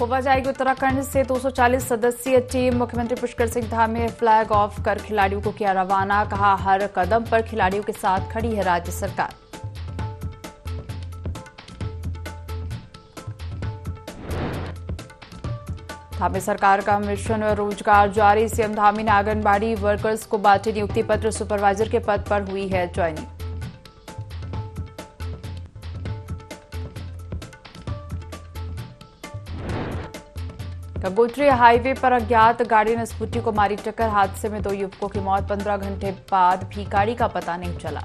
खोवा जाएगी उत्तराखंड से 240 सदस्यीय टीम। मुख्यमंत्री पुष्कर सिंह धामी ने फ्लैग ऑफ कर खिलाड़ियों को किया रवाना। कहा, हर कदम पर खिलाड़ियों के साथ खड़ी है राज्य सरकार। धामी सरकार का मिशन रोजगार जारी। सीएम धामी ने आंगनबाड़ी वर्कर्स को बांटे नियुक्ति पत्र। सुपरवाइजर के पद पर हुई है ज्वाइनिंग। गंगोत्री हाईवे पर अज्ञात गाड़ी ने स्कूटी को मारी टक्कर। हादसे में 2 युवकों की मौत। 15 घंटे बाद भी गाड़ी का पता नहीं चला।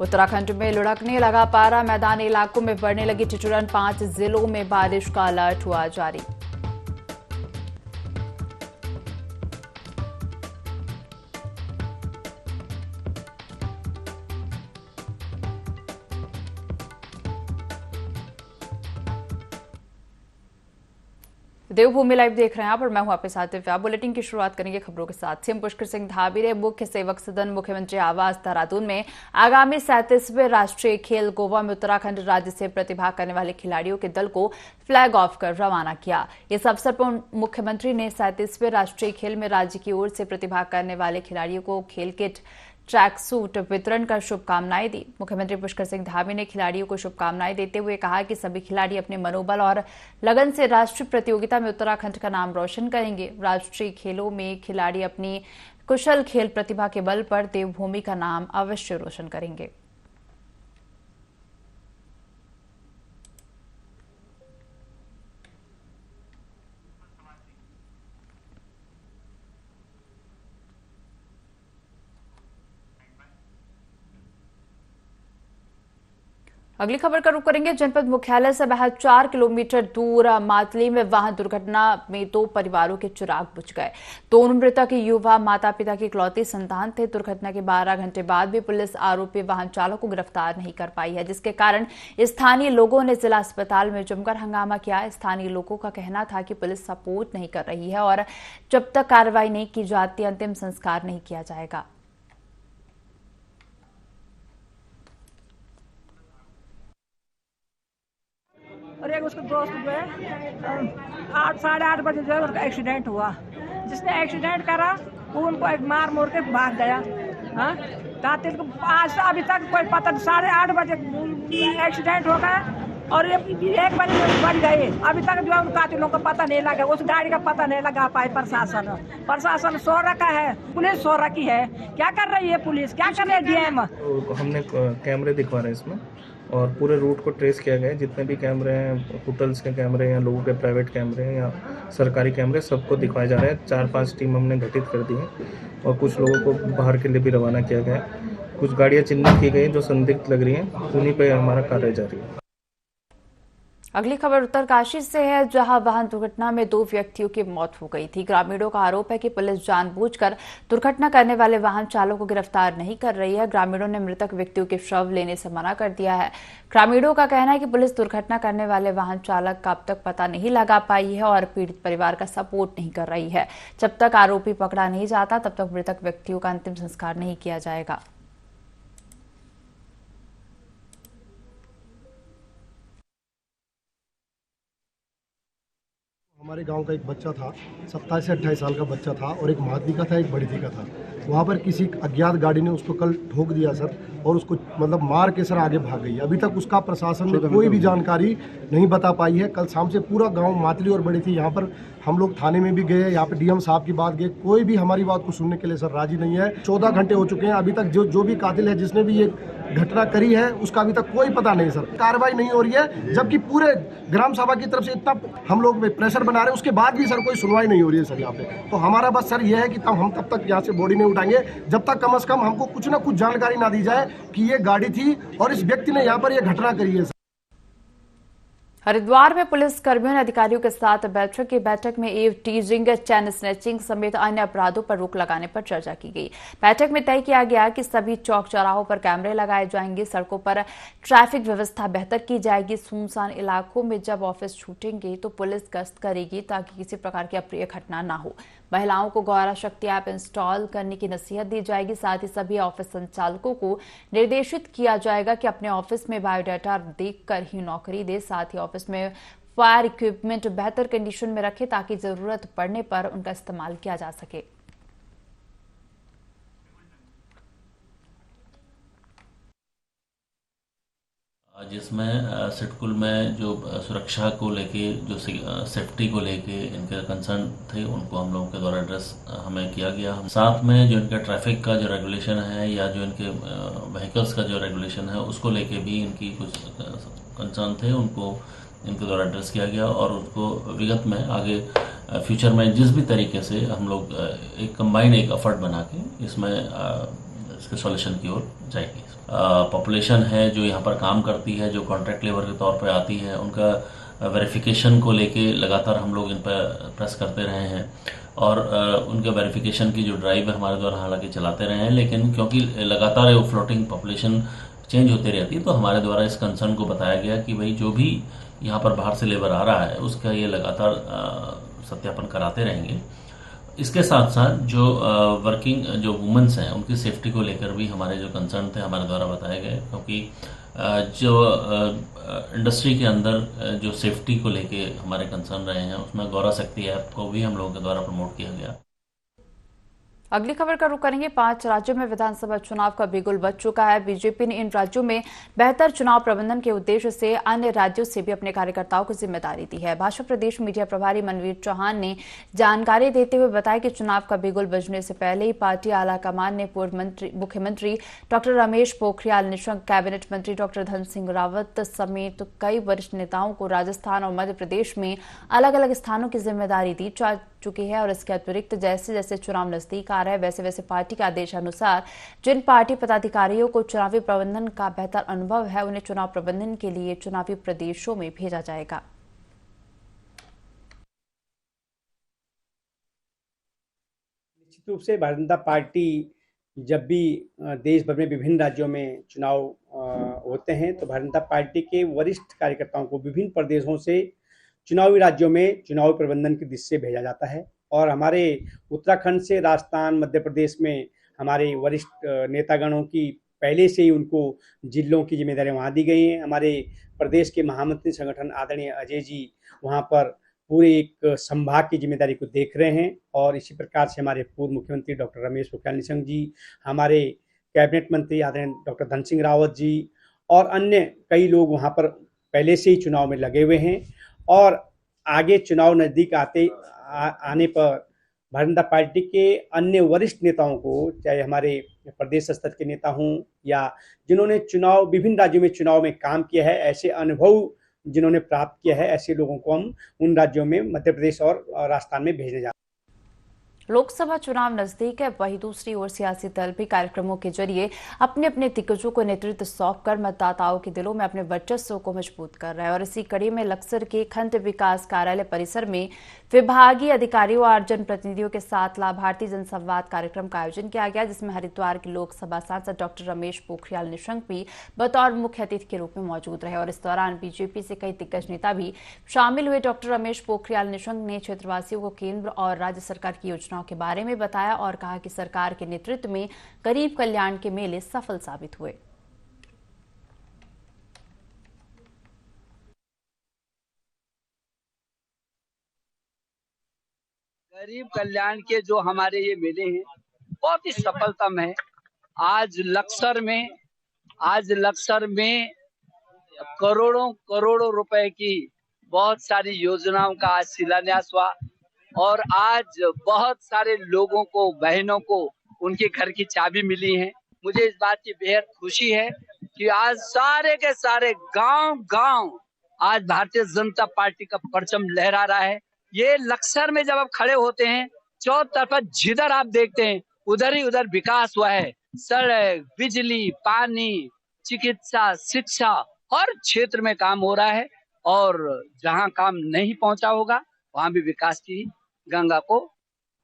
उत्तराखंड में लुढ़कने लगा पारा। मैदानी इलाकों में बढ़ने लगी ठिठुरन। 5 जिलों में बारिश का अलर्ट हुआ जारी। देवभूमि लाइव देख रहे हैं आप और मैं हूं आपके साथ दिव्या। बुलेटिन की शुरुआत करेंगे खबरों के साथ। सीएम पुष्कर सिंह धामी ने मुख्य सेवक सदन मुख्यमंत्री आवास देहरादून में आगामी 37वें राष्ट्रीय खेल गोवा में उत्तराखंड राज्य से प्रतिभाग करने वाले खिलाड़ियों के दल को फ्लैग ऑफ कर रवाना किया। इस अवसर पर मुख्यमंत्री ने 37वें राष्ट्रीय खेल में राज्य की ओर से प्रतिभाग करने वाले खिलाड़ियों को खेल किट, ट्रैक सूट वितरण कर शुभकामनाएं दी। मुख्यमंत्री पुष्कर सिंह धामी ने खिलाड़ियों को शुभकामनाएं देते हुए कहा कि सभी खिलाड़ी अपने मनोबल और लगन से राष्ट्रीय प्रतियोगिता में उत्तराखंड का नाम रोशन करेंगे। राष्ट्रीय खेलों में खिलाड़ी अपनी कुशल खेल प्रतिभा के बल पर देवभूमि का नाम अवश्य रोशन करेंगे। अगली खबर का रुख करेंगे जनपद मुख्यालय से महज 4 किलोमीटर दूर मातली में वाहन दुर्घटना में 2 परिवारों के चिराग बुझ गए। दोनों मृतक युवा माता पिता की इकलौती संतान थे। दुर्घटना के 12 घंटे बाद भी पुलिस आरोपी वाहन चालक को गिरफ्तार नहीं कर पाई है, जिसके कारण स्थानीय लोगों ने जिला अस्पताल में जमकर हंगामा किया। स्थानीय लोगों का कहना था कि पुलिस सपोर्ट नहीं कर रही है और जब तक कार्रवाई नहीं की जाती अंतिम संस्कार नहीं किया जाएगा। और एक उसका दोस्त जो है 8 साढ़े 8 बजे जो है उसका एक्सीडेंट हुआ। जिसने एक्सीडेंट करा वो उनको एक मार मोड़ के भाग गया। हाँ, कातिल को आज अभी तक कोई पता नहीं। 8:30 बजे एक्सीडेंट हो गया और 1 बजे बच गए। अभी तक जो है उन कातिलों का पता नहीं लगा। उस गाड़ी का पता नहीं लगा पाई। प्रशासन सो रखा है, पुलिस सो रखी है। क्या कर रही है पुलिस, क्या कर रही है डीएम? हमने कैमरे दिखवा रहे हैं इसमें और पूरे रूट को ट्रेस किया गया है। जितने भी कैमरे हैं, होटल्स के कैमरे या लोगों के प्राइवेट कैमरे हैं या सरकारी कैमरे, सबको दिखवाए जा रहे हैं। 4-5 टीम हमने गठित कर दी है और कुछ लोगों को बाहर के लिए भी रवाना किया गया है। कुछ गाड़ियां चिन्हित की गई जो संदिग्ध लग रही हैं, उन्हीं पे हमारा कार्य जारी है। अगली खबर उत्तरकाशी से है, जहां वाहन दुर्घटना में 2 व्यक्तियों की मौत हो गई थी। ग्रामीणों का आरोप है कि पुलिस जानबूझकर दुर्घटना करने वाले वाहन चालक को गिरफ्तार नहीं कर रही है। ग्रामीणों ने मृतक व्यक्तियों के शव लेने से मना कर दिया है। ग्रामीणों का कहना है कि पुलिस दुर्घटना करने वाले वाहन चालक का अब तक पता नहीं लगा पाई है और पीड़ित परिवार का सपोर्ट नहीं कर रही है। जब तक आरोपी पकड़ा नहीं जाता तब तक मृतक व्यक्तियों का अंतिम संस्कार नहीं किया जाएगा। हमारे गांव का एक बच्चा था, 27 से 28 साल का बच्चा था और एक माध्यमिका था, एक बड़ी थी का था। वहाँ पर किसी अज्ञात गाड़ी ने उसको कल ठोक दिया सर और उसको मतलब मार के सर आगे भाग गई। अभी तक उसका प्रशासन ने कोई भी जानकारी नहीं बता पाई है। कल शाम से पूरा गांव मातली और बड़ी थी, यहाँ पर हम लोग थाने में भी गए, यहाँ पे डीएम साहब की बात गए, कोई भी हमारी बात को सुनने के लिए सर राजी नहीं है। 14 घंटे हो चुके हैं, अभी तक जो भी कातिल है, जिसने भी ये घटना करी है, उसका अभी तक कोई पता नहीं सर। कार्रवाई नहीं हो रही है, जबकि पूरे ग्राम सभा की तरफ से इतना हम लोग प्रेशर बना रहे हैं, उसके बाद भी सर कोई सुनवाई नहीं हो रही है सर यहाँ पे। तो हमारा बस सर ये है कि हम तब तक यहाँ से बॉडी नहीं उठाएंगे जब तक कम से कम हमको कुछ ना कुछ जानकारी ना दी जाए कि ये गाड़ी थी और इस व्यक्ति ने यहाँ पर ये घटना करी है। हरिद्वार में पुलिस कर्मियों ने अधिकारियों के साथ बैठक में ईव टीजिंग, चैन स्नैचिंग समेत अन्य अपराधों पर रोक लगाने पर चर्चा की गई। बैठक में तय किया गया कि सभी चौक चौराहों पर कैमरे लगाए जाएंगे, सड़कों पर ट्रैफिक व्यवस्था बेहतर की जाएगी। सुनसान इलाकों में जब ऑफिस छूटेंगे तो पुलिस गश्त करेगी ताकि किसी प्रकार की अप्रिय घटना न हो। महिलाओं को गौरा शक्ति ऐप इंस्टॉल करने की नसीहत दी जाएगी। साथ ही सभी ऑफिस संचालकों को निर्देशित किया जाएगा कि अपने ऑफिस में बायोडाटा देखकर ही नौकरी दे। साथ ही ऑफिस में फायर इक्विपमेंट बेहतर कंडीशन में रखें ताकि जरूरत पड़ने पर उनका इस्तेमाल किया जा सके। जिसमें सिडकुल में जो सुरक्षा को लेके, जो सेफ्टी को लेके इनके कंसर्न थे, उनको हम लोगों के द्वारा एड्रेस हमें किया गया। साथ में जो इनका ट्रैफिक का जो रेगुलेशन है या जो इनके व्हीकल्स का जो रेगुलेशन है उसको लेके भी इनकी कुछ कंसर्न थे, उनको इनके द्वारा एड्रेस किया गया और उनको विगत में आगे फ्यूचर में जिस भी तरीके से हम लोग एक कंबाइंड एक एफर्ट बना के इसमें इसके सॉल्यूशन की ओर जाएगी। पॉपुलेशन है जो यहाँ पर काम करती है, जो कॉन्ट्रैक्ट लेबर के तौर पे आती है, उनका वेरिफिकेशन को लेके लगातार हम लोग इन पर प्रेस करते रहे हैं और उनके वेरिफिकेशन की जो ड्राइव है हमारे द्वारा हालांकि चलाते रहे हैं, लेकिन क्योंकि लगातार वो फ्लोटिंग पॉपुलेशन चेंज होती रहती है तो हमारे द्वारा इस कंसर्न को बताया गया कि भाई जो भी यहाँ पर बाहर से लेबर आ रहा है उसका ये लगातार सत्यापन कराते रहेंगे। इसके साथ साथ जो वर्किंग जो वुमेन्स हैं उनकी सेफ्टी को लेकर भी हमारे जो कंसर्न थे हमारे द्वारा बताए गए, क्योंकि जो इंडस्ट्री के अंदर जो सेफ्टी को लेके हमारे कंसर्न रहे हैं उसमें गौरा शक्ति ऐप को भी हम लोगों के द्वारा प्रमोट किया गया। अगली खबर का रुख करेंगे। 5 राज्यों में विधानसभा चुनाव का बिगुल बज चुका है। बीजेपी ने इन राज्यों में बेहतर चुनाव प्रबंधन के उद्देश्य से अन्य राज्यों से भी अपने कार्यकर्ताओं को जिम्मेदारी दी है। भाजपा प्रदेश मीडिया प्रभारी मनवीर चौहान ने जानकारी देते हुए बताया कि चुनाव का बिगुल बजने से पहले ही पार्टी आलाकमान ने पूर्व मुख्यमंत्री डॉक्टर रमेश पोखरियाल निशंक, कैबिनेट मंत्री डॉक्टर धन सिंह रावत समेत कई वरिष्ठ नेताओं को राजस्थान और मध्य प्रदेश में अलग अलग स्थानों की जिम्मेदारी दी जा चुकी है। और इसके अतिरिक्त जैसे जैसे चुनाव नजदीक आ रहा है वैसे वैसे पार्टी के आदेशानुसार जिन पार्टी पदाधिकारियों को चुनावी प्रबंधन का बेहतर अनुभव है उन्हें चुनाव प्रबंधन के लिए चुनावी प्रदेशों में भेजा जाएगा। निश्चित रूप से भारतीय जनता पार्टी जब भी देश भर में विभिन्न राज्यों में चुनाव होते हैं तो भारतीय जनता पार्टी के वरिष्ठ कार्यकर्ताओं को विभिन्न प्रदेशों से चुनावी राज्यों में चुनावी प्रबंधन की दिशा से भेजा जाता है। और हमारे उत्तराखंड से राजस्थान, मध्य प्रदेश में हमारे वरिष्ठ नेतागणों की पहले से ही उनको जिलों की जिम्मेदारी वहाँ दी गई हैं। हमारे प्रदेश के महामंत्री संगठन आदरणीय अजय जी वहाँ पर पूरे एक संभाग की जिम्मेदारी को देख रहे हैं। और इसी प्रकार से हमारे पूर्व मुख्यमंत्री डॉक्टर रमेश पोखरियाल निशंक जी, हमारे कैबिनेट मंत्री आदरणीय डॉक्टर धन सिंह रावत जी और अन्य कई लोग वहाँ पर पहले से ही चुनाव में लगे हुए हैं। और आगे चुनाव नज़दीक आने पर भारतीय जनता पार्टी के अन्य वरिष्ठ नेताओं को, चाहे हमारे प्रदेश स्तर के नेता हों या जिन्होंने चुनाव विभिन्न राज्यों में चुनाव में काम किया है, ऐसे अनुभव जिन्होंने प्राप्त किया है, ऐसे लोगों को हम उन राज्यों में मध्य प्रदेश और राजस्थान में भेजने जा रहे हैं। लोकसभा चुनाव नजदीक है, वहीं दूसरी ओर सियासी दल भी कार्यक्रमों के जरिए अपने अपने दिग्गजों को नेतृत्व सौंपकर मतदाताओं के दिलों में अपने वर्चस्व को मजबूत कर रहा है। और इसी कड़ी में लक्सर के खंड विकास कार्यालय परिसर में विभागीय अधिकारियों और जनप्रतिनिधियों के साथ लाभार्थी जनसंवाद कार्यक्रम का आयोजन किया गया, जिसमें हरिद्वार के लोकसभा सांसद डॉक्टर रमेश पोखरियाल निशंक भी बतौर मुख्य अतिथि के रूप में मौजूद रहे। और इस दौरान बीजेपी से कई दिग्गज नेता भी शामिल हुए। डॉक्टर रमेश पोखरियाल निशंक ने क्षेत्रवासियों को केंद्र और राज्य सरकार की योजनाओं के बारे में बताया और कहा कि सरकार के नेतृत्व में गरीब कल्याण के मेले सफल साबित हुए। गरीब कल्याण के जो हमारे ये मेले हैं बहुत ही सफलतम है। आज लक्सर में करोड़ों करोड़ों रुपए की बहुत सारी योजनाओं का आज शिलान्यास हुआ और आज बहुत सारे लोगों को, बहनों को उनके घर की चाबी मिली है। मुझे इस बात की बेहद खुशी है कि आज सारे के सारे गांव आज भारतीय जनता पार्टी का परचम लहरा रहा है। ये लक्सर में जब आप खड़े होते हैं, चारों तरफ जिधर आप देखते हैं उधर विकास हुआ है। सड़क, बिजली, पानी, चिकित्सा, शिक्षा हर क्षेत्र में काम हो रहा है और जहां काम नहीं पहुंचा होगा वहां भी विकास की गंगा को।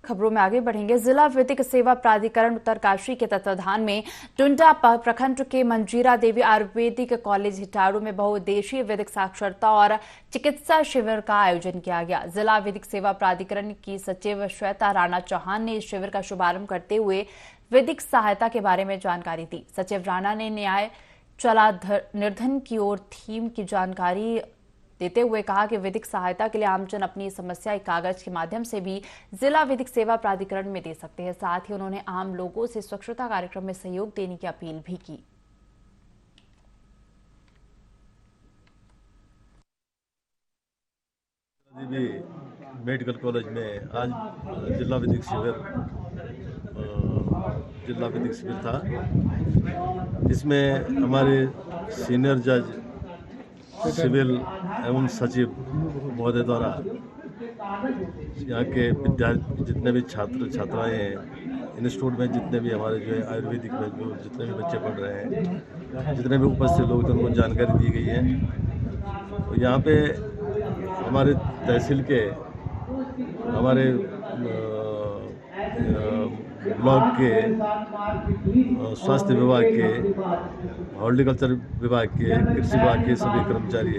खबरों में आगे बढ़ेंगे। जिला विधिक सेवा प्राधिकरण उत्तरकाशी के तत्वाधान में टुंडा प्रखंड के मंजीरा देवी आयुर्वेदिक कॉलेज हिटारू में बहुउद्देशीय विधिक साक्षरता और चिकित्सा शिविर का आयोजन किया गया। जिला विधिक सेवा प्राधिकरण की सचिव श्वेता राणा चौहान ने इस शिविर का शुभारंभ करते हुए विधिक सहायता के बारे में जानकारी दी। सचिव राणा ने न्याय चला निर्धन की ओर थीम की जानकारी देते हुए कहा कि विधिक सहायता के लिए आमजन अपनी समस्या एक कागज के माध्यम से भी जिला विधिक सेवा प्राधिकरण में दे सकते हैं। साथ ही उन्होंने आम लोगों से स्वच्छता कार्यक्रम में सहयोग देने की अपील भी की। मेडिकल कॉलेज में आज जिला विधिक शिविर था। इसमें हमारे सीनियर जज सिविल एवं सचिव महोदय द्वारा यहाँ के विद्यार्थी जितने भी छात्र छात्राएं हैं, इंस्टीट्यूट में जितने भी हमारे जो है आयुर्वेदिक में जो जितने भी बच्चे पढ़ रहे हैं, जितने भी उपस्थित लोग थे उनको जानकारी दी गई है। तो यहाँ पे हमारे तहसील के हमारे ब्लॉक के स्वास्थ्य विभाग के, हॉर्टिकल्चर विभाग के, कृषि विभाग के सभी कर्मचारी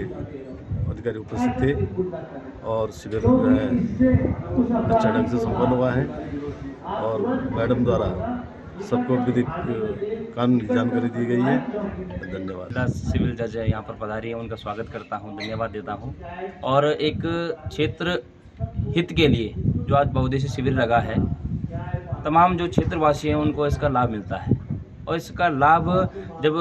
अधिकारी उपस्थित थे और शिविर जो है अच्छा ढंग से संपन्न हुआ है और मैडम द्वारा सबको विधिक कानून की जानकारी दी गई है। धन्यवाद। सिविल जज यहाँ पर पधारी है, उनका स्वागत करता हूँ, धन्यवाद देता हूँ। और एक क्षेत्र हित के लिए जो आज बहुउद्देशीय शिविर लगा है, तमाम जो क्षेत्रवासी हैं उनको इसका लाभ मिलता है। और इसका लाभ जब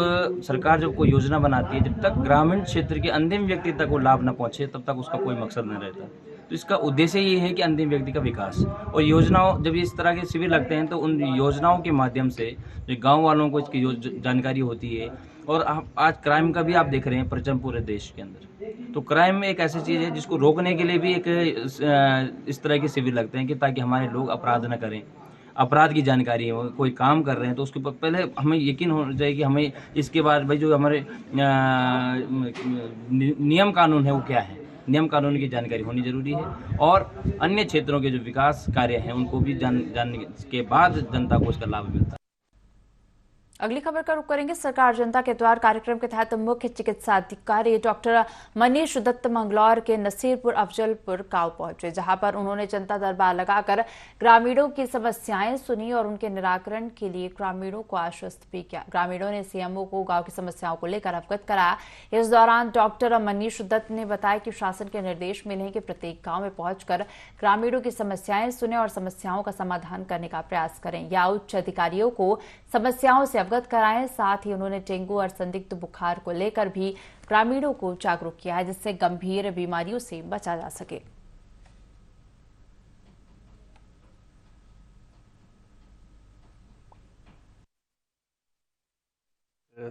सरकार जब कोई योजना बनाती है, जब तक ग्रामीण क्षेत्र के अंतिम व्यक्ति तक वो लाभ न पहुंचे तब तक उसका कोई मकसद नहीं रहता। तो इसका उद्देश्य ये है कि अंतिम व्यक्ति का विकास और योजनाओं, जब इस तरह के शिविर लगते हैं तो उन योजनाओं के माध्यम से जो गाँव वालों को इसकी जानकारी होती है। और आज क्राइम का भी आप देख रहे हैं परचम पूरे देश के अंदर। तो क्राइम एक ऐसी चीज़ है जिसको रोकने के लिए भी एक इस तरह के शिविर लगते हैं कि ताकि हमारे लोग अपराध न करें, अपराध की जानकारी है, कोई काम कर रहे हैं तो उसके पहले हमें यकीन हो जाए कि हमें इसके बाद भाई जो हमारे नियम कानून है वो क्या है, नियम कानून की जानकारी होनी जरूरी है। और अन्य क्षेत्रों के जो विकास कार्य हैं उनको भी जानने के बाद जनता को इसका लाभ मिलता है। अगली खबर का रुख करेंगे। सरकार जनता के द्वार कार्यक्रम के तहत मुख्य चिकित्सा अधिकारी डॉक्टर मनीष दत्त मंगलौर के नसीरपुर अफजलपुर गांव पहुंचे, जहां पर उन्होंने जनता दरबार लगाकर ग्रामीणों की समस्याएं सुनी और उनके निराकरण के लिए ग्रामीणों को आश्वस्त भी किया। ग्रामीणों ने सीएमओ को गांव की समस्याओं को लेकर अवगत कराया। इस दौरान डॉक्टर मनीष दत्त ने बताया कि शासन के निर्देश मिले हैं कि प्रत्येक गाँव में पहुंचकर ग्रामीणों की समस्याएं सुने और समस्याओं का समाधान करने का प्रयास करें या उच्च अधिकारियों को समस्याओं से अवगत कराएं। साथ ही उन्होंने डेंगू और संदिग्ध बुखार को लेकर भी ग्रामीणों को जागरूक किया है, जिससे गंभीर बीमारियों से बचा जा सके।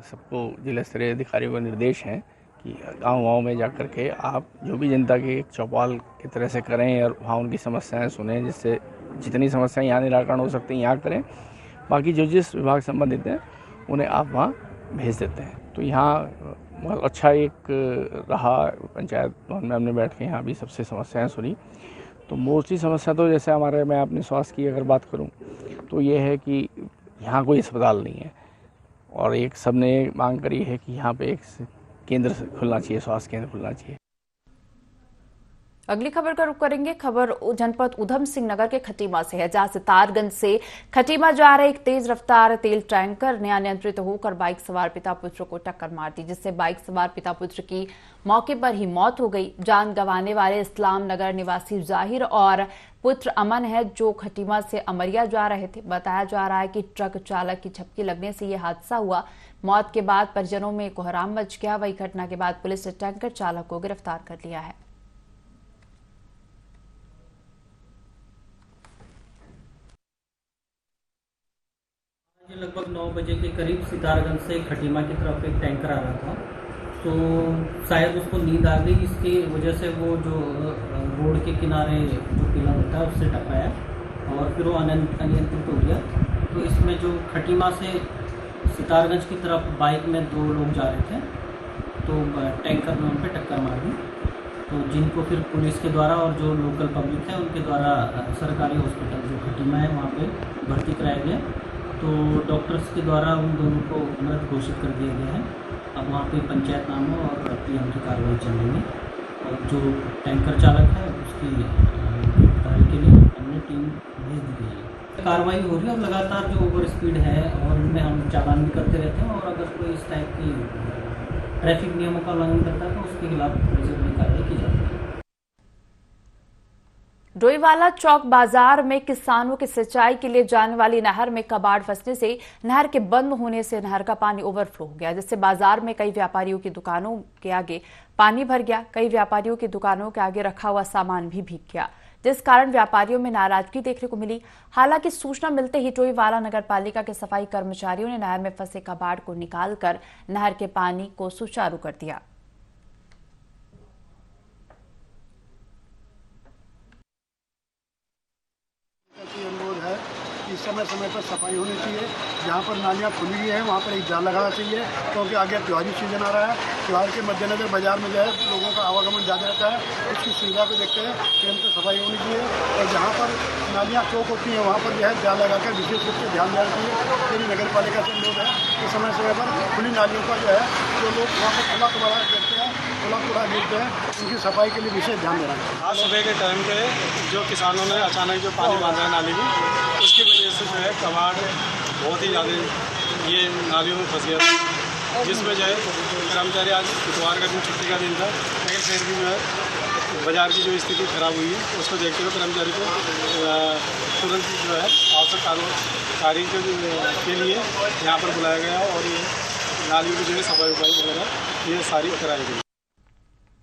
सबको जिला स्तरीय अधिकारियों का निर्देश है कि गांव-गांव में जाकर के आप जो भी जनता की एक चौपाल की तरह से करें और वहाँ उनकी समस्याएं सुनें, जिससे जितनी समस्याएं यहाँ निराकरण हो सकती हैं यहाँ करें। बाकी जो जिस विभाग संबंधित हैं उन्हें आप वहाँ भेज देते हैं। तो यहाँ बहुत अच्छा एक रहा, पंचायत भवन में हमने बैठ के यहाँ भी सबसे समस्याएं सुनी। तो मोस्टली समस्या तो जैसे हमारे, मैं अपने स्वास्थ्य की अगर बात करूँ तो ये है कि यहाँ कोई अस्पताल नहीं है और एक सबने मांग करी है कि यहाँ पे एक केंद्र खुलना चाहिए, स्वास्थ्य केंद्र खुलना चाहिए। अगली खबर का रुख करेंगे। खबर जनपद उधम सिंह नगर के खटीमा से है, जहां सितारगंज से खटीमा जा रहे एक तेज रफ्तार तेल टैंकर ने अनियंत्रित होकर बाइक सवार पिता पुत्र को टक्कर मार दी, जिससे बाइक सवार पिता पुत्र की मौके पर ही मौत हो गई। जान गंवाने वाले इस्लाम नगर निवासी जाहिर और पुत्र अमन है, जो खटीमा से अमरिया जा रहे थे। बताया जा रहा है कि ट्रक चालक की झपकी लगने से यह हादसा हुआ। मौत के बाद परिजनों में कोहराम मच गया। वही घटना के बाद पुलिस ने टैंकर चालक को गिरफ्तार कर लिया है। लगभग 9 बजे के करीब सितारगंज से खटीमा की तरफ एक टैंकर आ रहा था, तो शायद उसको नींद आ गई, इसकी वजह से वो जो रोड के किनारे जो पिलर होता है उससे टकराया और फिर वो अनियंत्रित हो गया। तो इसमें जो खटीमा से सितारगंज की तरफ बाइक में 2 लोग जा रहे थे, तो टैंकर ने उन पर टक्कर मार दी तो जिनको फिर पुलिस के द्वारा और जो लोकल पब्लिक है उनके द्वारा सरकारी हॉस्पिटल जो खटीमा है वहाँ पे भर्ती कराया गया। तो डॉक्टर्स के द्वारा उन दोनों को मृत घोषित कर दिया गया है। अब वहाँ पे पंचायतनामा और पीएम की कार्रवाई चल रही है और जो टैंकर चालक है उसकी गिरफ्तारी के लिए अन्य टीम भेज दी गई है। कार्रवाई हो रही है और लगातार जो ओवर स्पीड है और उनमें हम चालान भी करते रहते हैं और अगर कोई इस टाइप की ट्रैफिक नियमों का उल्लंघन करता है तो उसके खिलाफ जरूरी कार्रवाई की जाती है। डोईवाला चौक बाजार में किसानों की सिंचाई के लिए जाने वाली नहर में कबाड़ फंसने से नहर के बंद होने से नहर का पानी ओवरफ्लो हो गया, जिससे बाजार में कई व्यापारियों की दुकानों के आगे पानी भर गया। कई व्यापारियों की दुकानों के आगे रखा हुआ सामान भी भीग गया, जिस कारण व्यापारियों में नाराजगी देखने को मिली। हालांकि सूचना मिलते ही डोईवाला नगर पालिका के सफाई कर्मचारियों ने नहर में फंसे कबाड़ को निकालकर नहर के पानी को सुचारू कर दिया। अनुरोध है कि समय समय पर सफाई होनी चाहिए। जहाँ पर नालियाँ खुली हुई हैं वहाँ पर एक जाल लगाना चाहिए, क्योंकि आगे त्योहारी सीजन आ रहा है। त्योहार के मद्देनजर बाजार में जो है लोगों का आवागमन ज़्यादा रहता है, उसकी सुविधा को देखते हुए निरंतर सफाई होनी चाहिए। और जहाँ पर नालियाँ चौक होती हैं वहाँ पर जो है जाल लगाकर विशेष रूप से ध्यान देना चाहिए। मेरी नगर पालिका से अनुरोध है कि समय समय पर खुली नालियों का जो है जो लोग वहाँ पर खुला कूड़ा देखते हैं, खुला कूड़ा गिरते हैं, उनकी सफाई के लिए विशेष ध्यान देना चाहिए। आज सुबह के टाइम पे जो किसानों ने अचानक जो पानी बांधा है नाली में, उसकी वजह से जो है कबाड़ बहुत ही ज़्यादा ये नालियों में फंस गया था, जिसमें जो है कर्मचारी आज इतवार का दिन छुट्टी का दिन था, लेकिन फिर भी जो है बाजार की जो स्थिति खराब हुई है उसको देखते हुए कर्मचारी को तुरंत जो है आवश्यक कार्य के लिए यहाँ पर बुलाया गया और ये नालियों की जो है सफाई वगैरह ये सारी कराई गई।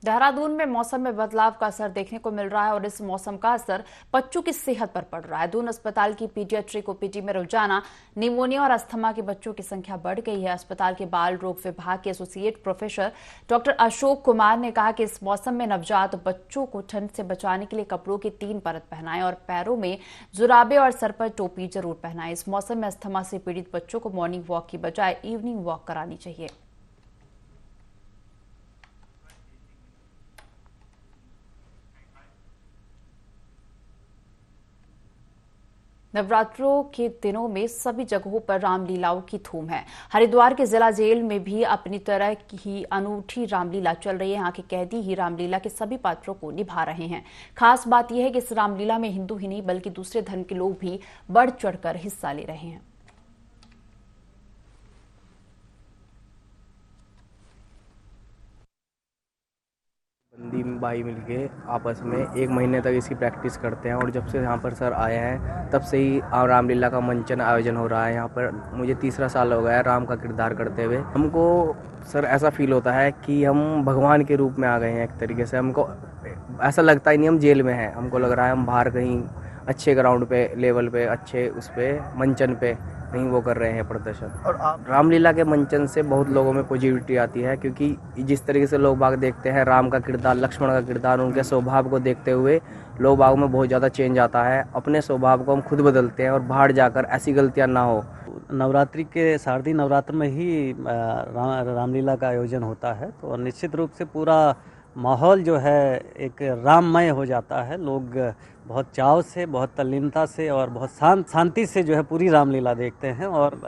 देहरादून में मौसम में बदलाव का असर देखने को मिल रहा है और इस मौसम का असर बच्चों की सेहत पर पड़ रहा है। दून अस्पताल की पीडियाट्रिक ओपीडी में रोजाना निमोनिया और अस्थमा के बच्चों की संख्या बढ़ गई है। अस्पताल के बाल रोग विभाग के associate professor doctor Ashok Kumar ने कहा कि इस मौसम में नवजात बच्चों को ठंड से बचाने के लिए कपड़ों की 3 परत पहनाएं और पैरों में जुराबे और सर पर टोपी जरूर पहनाएं। इस मौसम में अस्थमा से पीड़ित बच्चों को मॉर्निंग वॉक की बजाय इवनिंग वॉक करानी चाहिए। नवरात्रों के दिनों में सभी जगहों पर रामलीलाओं की धूम है। हरिद्वार के जिला जेल में भी अपनी तरह की अनूठी रामलीला चल रही है। यहाँ के कैदी ही रामलीला के सभी पात्रों को निभा रहे हैं। खास बात यह है कि इस रामलीला में हिंदू ही नहीं बल्कि दूसरे धर्म के लोग भी बढ़ चढ़कर हिस्सा ले रहे हैं। बंदी भाई मिलके आपस में 1 महीने तक इसकी प्रैक्टिस करते हैं और जब से यहाँ पर सर आए हैं तब से ही रामलीला का मंचन आयोजन हो रहा है। यहाँ पर मुझे 3रा साल हो गया है राम का किरदार करते हुए। हमको सर ऐसा फील होता है कि हम भगवान के रूप में आ गए हैं एक तरीके से। हमको ऐसा लगता ही नहीं हम जेल में हैं, हमको लग रहा है हम बाहर कहीं अच्छे ग्राउंड पे, लेवल पे, अच्छे उस पे मंचन पे कहीं वो कर रहे हैं प्रदर्शन। और रामलीला के मंचन से बहुत लोगों में पॉजिटिविटी आती है, क्योंकि जिस तरीके से लोग बाग देखते हैं राम का किरदार, लक्ष्मण का किरदार, उनके स्वभाव को देखते हुए लोग बाग में बहुत ज़्यादा चेंज आता है। अपने स्वभाव को हम खुद बदलते हैं और बाहर जाकर ऐसी गलतियाँ ना हो। नवरात्रि के शारदीय नवरात्र में ही रामलीला का आयोजन होता है, तो निश्चित रूप से पूरा माहौल जो है एक राममय हो जाता है। लोग बहुत चाव से, बहुत तल्लीनता से और बहुत शांति से जो है पूरी रामलीला देखते हैं और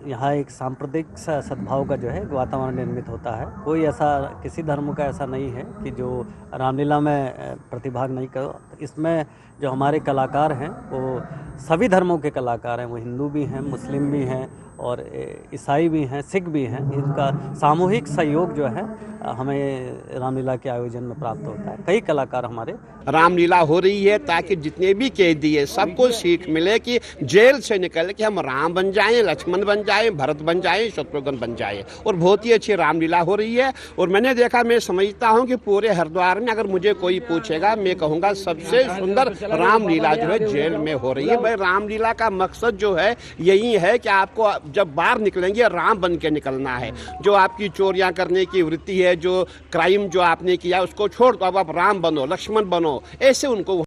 यहाँ एक सांप्रदायिक सद्भाव का जो है वातावरण निर्मित होता है। कोई ऐसा किसी धर्म का ऐसा नहीं है कि जो रामलीला में प्रतिभाग नहीं करो। इसमें जो हमारे कलाकार हैं वो सभी धर्मों के कलाकार हैं, वो हिंदू भी हैं, मुस्लिम भी हैं और ईसाई भी हैं, सिख भी हैं। इनका सामूहिक सहयोग जो है हमें रामलीला के आयोजन में प्राप्त होता है। कई कलाकार हमारे रामलीला हो रही है ताकि जितने भी कैदी है सबको सीख मिले कि जेल से निकल के हम राम बन जाएं, लक्ष्मण बन जाएं, भरत बन जाएं, शत्रुघ्न बन जाएं। और बहुत ही अच्छी रामलीला हो रही है। और मैंने देखा, मैं समझता हूं कि पूरे हरिद्वार में अगर मुझे कोई पूछेगा मैं कहूँगा सबसे सुंदर रामलीला जो है जेल में हो रही है। भाई रामलीला का मकसद जो है यही है कि आपको जब बाहर निकलेंगे राम बन के निकलना है। जो आपकी चोरियां करने की वृत्ति है, जो क्राइम जो आपने किया उसको छोड़ दो, अब आप राम बनो, लक्ष्मण बनो, ऐसे उनको।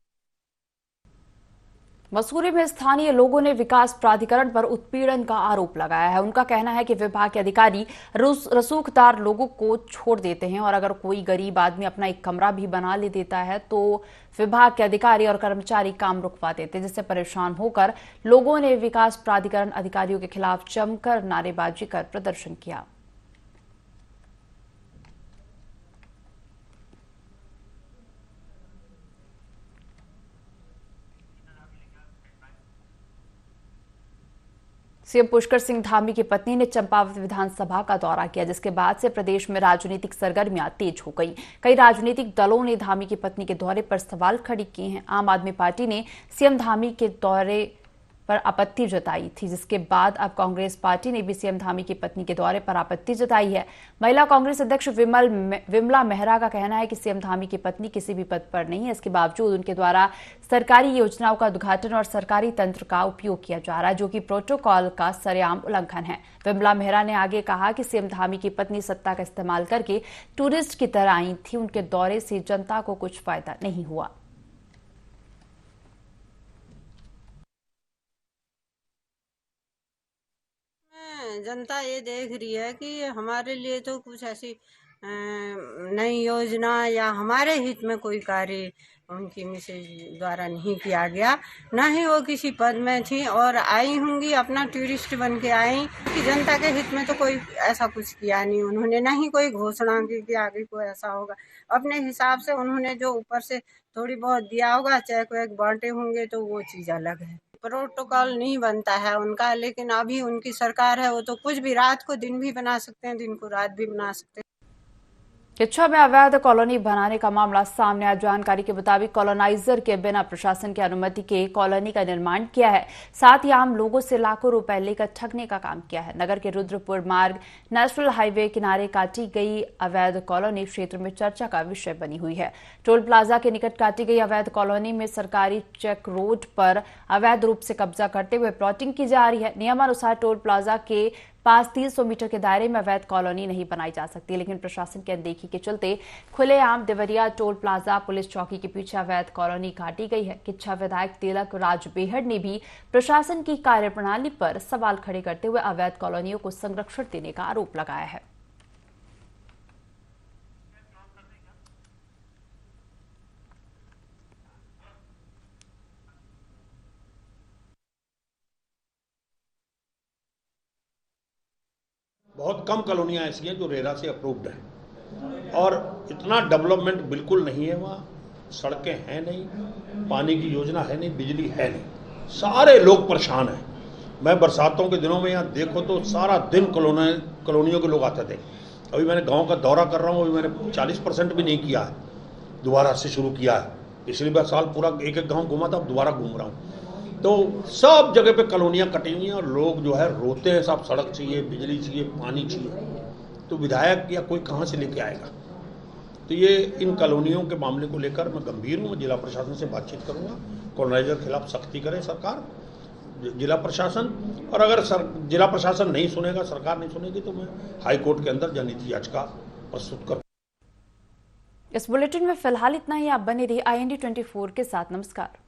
मसूरी में स्थानीय लोगों ने विकास प्राधिकरण पर उत्पीड़न का आरोप लगाया है। उनका कहना है कि विभाग के अधिकारी रसूखदार लोगों को छोड़ देते हैं और अगर कोई गरीब आदमी अपना एक कमरा भी बना ले देता है तो विभाग के अधिकारी और कर्मचारी काम रुकवा देते हैं, जिससे परेशान होकर लोगों ने विकास प्राधिकरण अधिकारियों के खिलाफ जमकर नारेबाजी कर प्रदर्शन किया। सीएम पुष्कर सिंह धामी की पत्नी ने चंपावत विधानसभा का दौरा किया, जिसके बाद से प्रदेश में राजनीतिक सरगर्मियां तेज हो गई। कई राजनीतिक दलों ने धामी की पत्नी के दौरे पर सवाल खड़े किए हैं। आम आदमी पार्टी ने सीएम धामी के दौरे पर आपत्ति जताई थी, जिसके बाद अब कांग्रेस पार्टी ने भी सीएम धामी की पत्नी के दौरे पर आपत्ति जताई है। महिला कांग्रेस अध्यक्ष विमला मेहरा का कहना है कि सीएम धामी की पत्नी किसी भी पद पर नहीं है, इसके बावजूद उनके द्वारा सरकारी योजनाओं का उद्घाटन और सरकारी तंत्र का उपयोग किया जा रहा है, जो कि प्रोटोकॉल का सरेआम उल्लंघन है। विमला मेहरा ने आगे कहा कि सीएम धामी की पत्नी सत्ता का इस्तेमाल करके टूरिस्ट की तरह आई थी, उनके दौरे से जनता को कुछ फायदा नहीं हुआ। जनता ये देख रही है कि हमारे लिए तो कुछ ऐसी नई योजना या हमारे हित में कोई कार्य उनकी मिसेज द्वारा नहीं किया गया, न ही वो किसी पद में थी और आई होंगी अपना टूरिस्ट बन के आई कि जनता के हित में तो कोई ऐसा कुछ किया नहीं उन्होंने, न ही कोई घोषणा की कि आगे कोई ऐसा होगा। अपने हिसाब से उन्होंने जो ऊपर से थोड़ी बहुत दिया होगा, चेक वेक बांटे होंगे, तो वो चीज़ अलग है। प्रोटोकॉल नहीं बनता है उनका, लेकिन अभी उनकी सरकार है, वो तो कुछ भी रात को दिन भी बना सकते हैं, दिन को रात भी बना सकते हैं। किच्छा में अवैध कॉलोनी बनाने का मामला सामने आया। जानकारी के मुताबिक कॉलोनाइजर के बिना प्रशासन की अनुमति के कॉलोनी का निर्माण किया है, साथ ही आम लोगों से लाखों रुपए लेकर ठगने का काम किया है। नगर के रुद्रपुर मार्ग नेशनल हाईवे किनारे काटी गई अवैध कॉलोनी क्षेत्र में चर्चा का विषय बनी हुई है। टोल प्लाजा के निकट काटी गई अवैध कॉलोनी में सरकारी चेक रोड पर अवैध रूप से कब्जा करते हुए प्लॉटिंग की जा रही है। नियमानुसार टोल प्लाजा के पास 300 मीटर के दायरे में अवैध कॉलोनी नहीं बनाई जा सकती, लेकिन प्रशासन की अनदेखी के चलते खुलेआम देवरिया टोल प्लाजा पुलिस चौकी के पीछे अवैध कॉलोनी काटी गई है। किच्छा विधायक तिलक राज बेहड़ ने भी प्रशासन की कार्यप्रणाली पर सवाल खड़े करते हुए अवैध कॉलोनियों को संरक्षण देने का आरोप लगाया है। बहुत कम कॉलोनियाँ ऐसी हैं जो रेरा से अप्रूव्ड हैं और इतना डेवलपमेंट बिल्कुल नहीं है वहाँ। सड़कें हैं नहीं, पानी की योजना है नहीं, बिजली है नहीं, सारे लोग परेशान हैं। मैं बरसातों के दिनों में यहाँ देखो तो सारा दिन कॉलोनियों के लोग आते थे। अभी मैंने गांव का दौरा कर रहा हूँ, अभी मैंने 40% भी नहीं किया है, दोबारा से शुरू किया है। पिछली बार साल पूरा एक एक गाँव घूमा था, अब दोबारा घूम रहा हूँ। तो सब जगह पे कॉलोनियाँ कटी हुई हैं और लोग जो है रोते हैं, साहब सड़क चाहिए, बिजली चाहिए, पानी चाहिए। तो विधायक या कोई कहाँ से लेके आएगा? तो ये इन कॉलोनियों के मामले को लेकर मैं गंभीर हूँ। जिला प्रशासन से बातचीत करूँगा, कॉलोनाइजर के खिलाफ सख्ती करे सरकार, जिला प्रशासन। और अगर जिला प्रशासन नहीं सुनेगा, सरकार नहीं सुनेगी, तो मैं हाई कोर्ट के अंदर जनहित याचिका प्रस्तुत करूँ। इस बुलेटिन में फिलहाल इतना ही। आप बने रहिए IND 24 के साथ। नमस्कार।